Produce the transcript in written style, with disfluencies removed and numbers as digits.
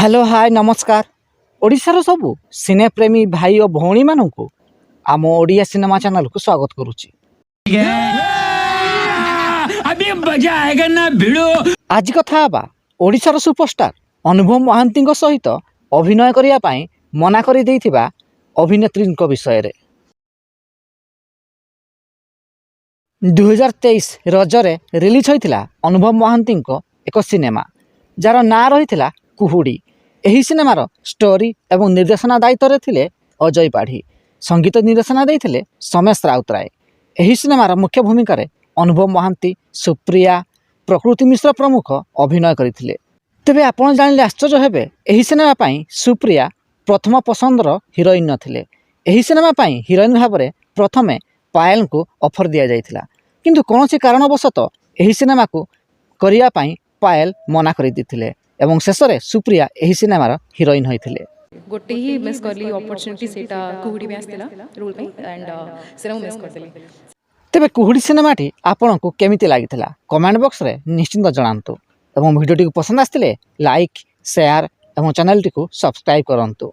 Hello hi नमस्कार। ओडिशार सबु सिनेप्रेमी भाई और भौणी मानू आम ओडिया सिनेमा चैनल को स्वागत करुच्ची। अभी मजा आएगा ना भिड़ो। आज कथा हबा ओडिशार सुपरस्टार अनुभव महांती सहित अभिनय करिया पाई मना करि देइथिबा अभिनेत्री विषय रे। 2023 रजरे रिलीज होइथिला अनुभव महांती एक सिनेमा जार ना रही कुहुड़ी। एही सिनेमार स्टोरी एवं निर्देशना दायित्व थिले अजय पाढ़ी, संगीत निर्देशना देइथिले समेश राउतराय। एही सिनेमार मुख्य भूमिका रे अनुभव महांती, सुप्रिया, प्रकृति मिश्र प्रमुख अभिनय करथिले। तेबे आपण जानिले आश्चर्य हेबे, एही सिनेमा पई सुप्रिया प्रथम पसंदर हिरोइन नथिले। एही सिनेमा पई हिरोइन भाबरे प्रथमे पायल को ऑफर दिया जाइथिला, किंतु कोनोसी कारणवशत एही सिनेमा को करिया पई पायल मना करि दिथिले एवं शेषरे सुप्रिया एही सिनेमार हिरोइन होइथिले। गोटे ही मिस करली अपॉर्चुनिटी सेटा कुहुडी में आस्तिला रोल पे एंड सिनेमा मिस कर देली। तेबे कुहुडी सिनेमाटी आपनको केमिति लागिथिला कमेंट बॉक्स रे निश्चिंत जणांतु एवं वीडियोटी को पसंद आस्तिले लाइक शेयर एवं चैनल टी को सब्सक्राइब करंतु।